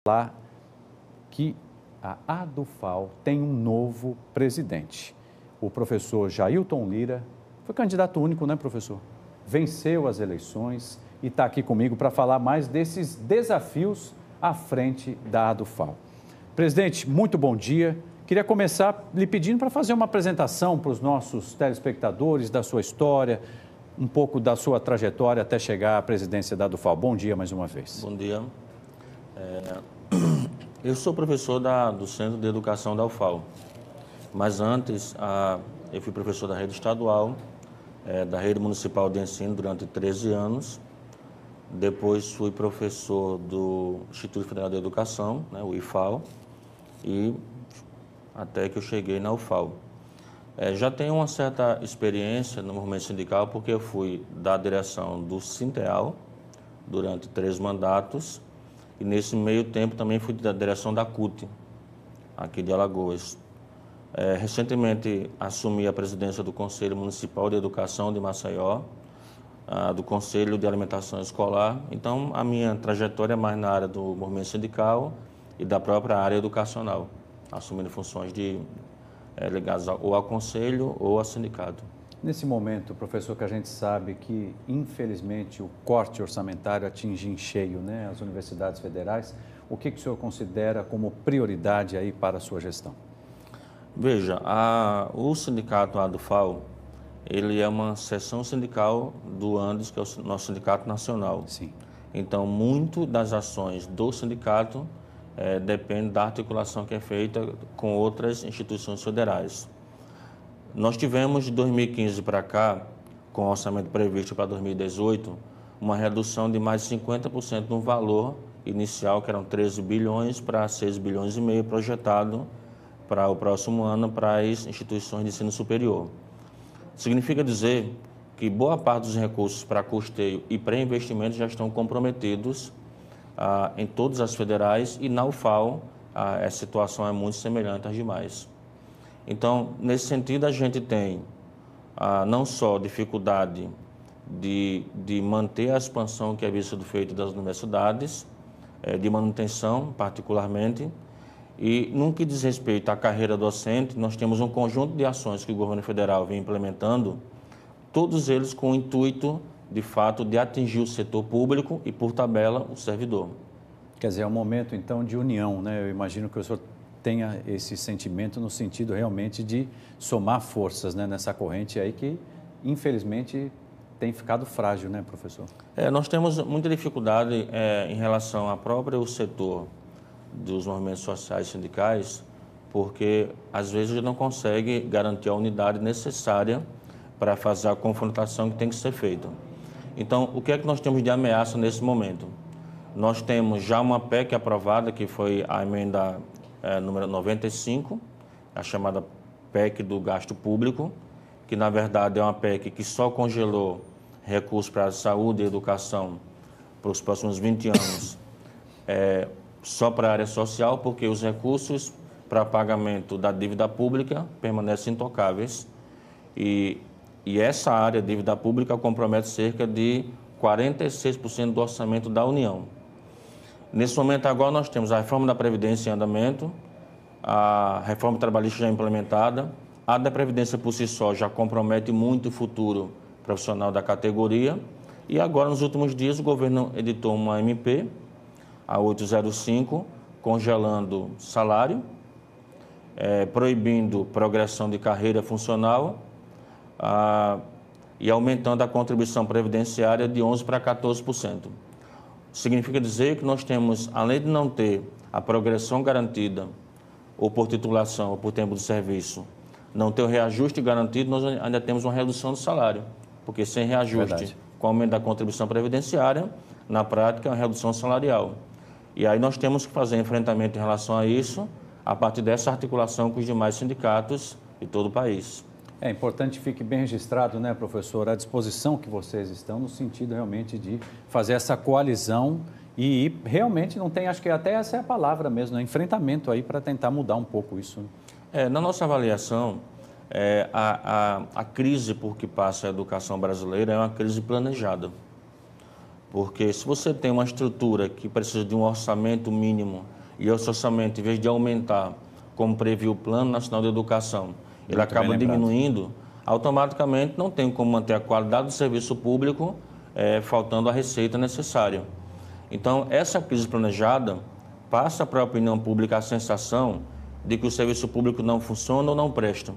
Lá que a ADUFAL tem um novo presidente. O professor Jailton Lira foi candidato único, né, professor? Venceu as eleições e está aqui comigo para falar mais desses desafios à frente da ADUFAL. Presidente, muito bom dia. Queria começar lhe pedindo para fazer uma apresentação para os nossos telespectadores da sua história, um pouco da sua trajetória até chegar à presidência da ADUFAL. Bom dia mais uma vez. Bom dia. Eu sou professor do Centro de Educação da UFAL, mas antes eu fui professor da rede estadual, da rede municipal de ensino durante 13 anos. Depois fui professor do Instituto Federal de Educação, né, o IFAL, e até que eu cheguei na UFAL. Já tenho uma certa experiência no movimento sindical, porque eu fui da direção do Sinteal durante 3 mandatos, e nesse meio tempo também fui da direção da CUT, aqui de Alagoas. Recentemente assumi a presidência do Conselho Municipal de Educação de Maceió, do Conselho de Alimentação Escolar. Então, a minha trajetória é mais na área do movimento sindical e da própria área educacional, assumindo funções ligadas ou ao Conselho ou ao sindicato. Nesse momento, professor, que a gente sabe que, infelizmente, o corte orçamentário atinge em cheio, né, as universidades federais, o que o senhor considera como prioridade aí para a sua gestão? Veja, o sindicato ADUFAL, ele é uma seção sindical do ANDES, que é o nosso sindicato nacional. Sim. Então, muito das ações do sindicato depende da articulação que é feita com outras instituições federais. Nós tivemos de 2015 para cá, com o orçamento previsto para 2018, uma redução de mais de 50% no valor inicial, que eram 13 bilhões para 6 bilhões e meio projetado para o próximo ano para as instituições de ensino superior. Significa dizer que boa parte dos recursos para custeio e pré-investimento já estão comprometidos em todas as federais, e na UFAL a situação é muito semelhante às demais. Então, nesse sentido, a gente tem não só dificuldade de manter a expansão que havia sido feita das universidades, de manutenção particularmente, e no que diz respeito à carreira docente, nós temos um conjunto de ações que o governo federal vem implementando, todos eles com o intuito, de fato, de atingir o setor público e, por tabela, o servidor. Quer dizer, é um momento, então, de união, né? Eu imagino que o senhor tenha esse sentimento no sentido realmente de somar forças, né, nessa corrente aí que, infelizmente, tem ficado frágil, né, professor? Nós temos muita dificuldade em relação ao próprio setor dos movimentos sociais e sindicais, porque, às vezes, a gente não consegue garantir a unidade necessária para fazer a confrontação que tem que ser feita. Então, o que é que nós temos de ameaça nesse momento? Nós temos já uma PEC aprovada, que foi a emenda número 95, a chamada PEC do gasto público, que na verdade é uma PEC que só congelou recursos para a saúde e educação para os próximos 20 anos, só para a área social, porque os recursos para pagamento da dívida pública permanecem intocáveis, e essa área de dívida pública compromete cerca de 46% do orçamento da União. Nesse momento agora nós temos a reforma da Previdência em andamento, a reforma trabalhista já implementada, a da Previdência por si só já compromete muito o futuro profissional da categoria, e agora nos últimos dias o governo editou uma MP, a 805, congelando salário, proibindo progressão de carreira funcional e aumentando a contribuição previdenciária de 11% para 14%. Significa dizer que nós temos, além de não ter a progressão garantida, ou por titulação, ou por tempo de serviço, não ter o reajuste garantido, nós ainda temos uma redução do salário, porque sem reajuste, Verdade, com o aumento da contribuição previdenciária, na prática é uma redução salarial. E aí nós temos que fazer enfrentamento em relação a isso, a partir dessa articulação com os demais sindicatos de todo o país. É importante que fique bem registrado, né, professor, a disposição que vocês estão no sentido realmente de fazer essa coalizão e realmente não tem, acho que até essa é a palavra mesmo, né, enfrentamento aí para tentar mudar um pouco isso. Na nossa avaliação, a crise por que passa a educação brasileira é uma crise planejada. Porque se você tem uma estrutura que precisa de um orçamento mínimo e esse orçamento, em vez de aumentar, como previu o Plano Nacional de Educação, ele acaba diminuindo, automaticamente não tem como manter a qualidade do serviço público, faltando a receita necessária. Então, essa crise planejada passa para a opinião pública a sensação de que o serviço público não funciona ou não presta.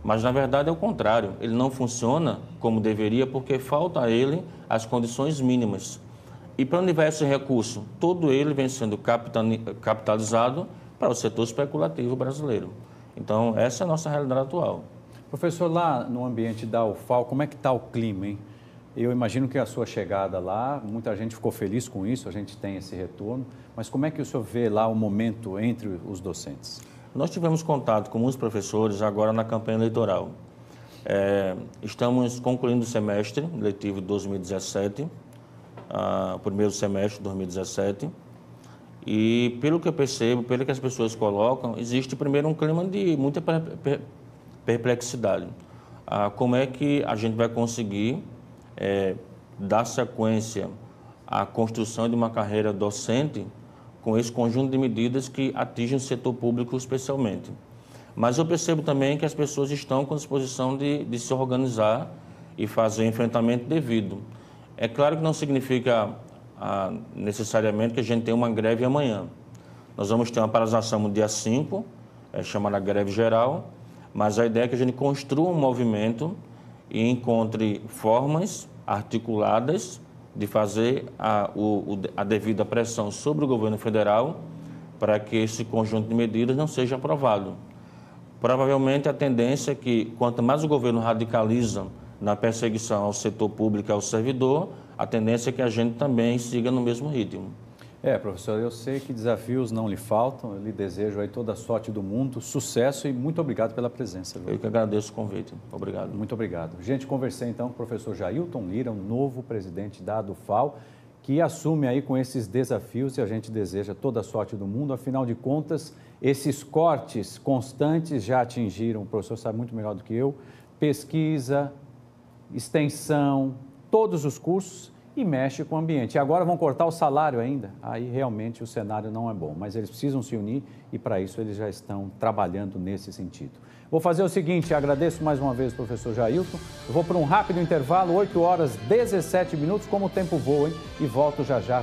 Mas, na verdade, é o contrário. Ele não funciona como deveria porque falta a ele as condições mínimas. E para onde vai esse recurso? Todo ele vem sendo capitalizado para o setor especulativo brasileiro. Então, essa é a nossa realidade atual. Professor, lá no ambiente da UFAL, como é que está o clima, hein? Eu imagino que a sua chegada lá, muita gente ficou feliz com isso, a gente tem esse retorno, mas como é que o senhor vê lá o momento entre os docentes? Nós tivemos contato com muitos professores agora na campanha eleitoral. Estamos concluindo o semestre letivo de 2017, o primeiro semestre de 2017, e pelo que eu percebo, pelo que as pessoas colocam, existe primeiro um clima de muita perplexidade. Como é que a gente vai conseguir dar sequência à construção de uma carreira docente com esse conjunto de medidas que atingem o setor público especialmente. Mas eu percebo também que as pessoas estão com disposição de se organizar e fazer o enfrentamento devido. É claro que não significa necessariamente que a gente tenha uma greve amanhã. Nós vamos ter uma paralisação no dia 5, chamada greve geral, mas a ideia é que a gente construa um movimento e encontre formas articuladas de fazer a devida pressão sobre o governo federal para que esse conjunto de medidas não seja aprovado. Provavelmente a tendência é que, quanto mais o governo radicaliza na perseguição ao setor público e ao servidor, a tendência é que a gente também siga no mesmo ritmo. Professor, eu sei que desafios não lhe faltam, eu lhe desejo aí toda a sorte do mundo, sucesso e muito obrigado pela presença. Eu que agradeço o convite. Obrigado. Muito obrigado. Gente, conversei então com o professor Jailton Lira, o novo presidente da ADUFAL, que assume aí com esses desafios e a gente deseja toda a sorte do mundo. Afinal de contas, esses cortes constantes já atingiram, o professor sabe muito melhor do que eu, pesquisa, extensão, todos os cursos, e mexe com o ambiente. E agora vão cortar o salário ainda, aí realmente o cenário não é bom, mas eles precisam se unir e para isso eles já estão trabalhando nesse sentido. Vou fazer o seguinte, agradeço mais uma vez o professor Jailton, eu vou para um rápido intervalo, 8h17, como o tempo voa, hein? E volto já já.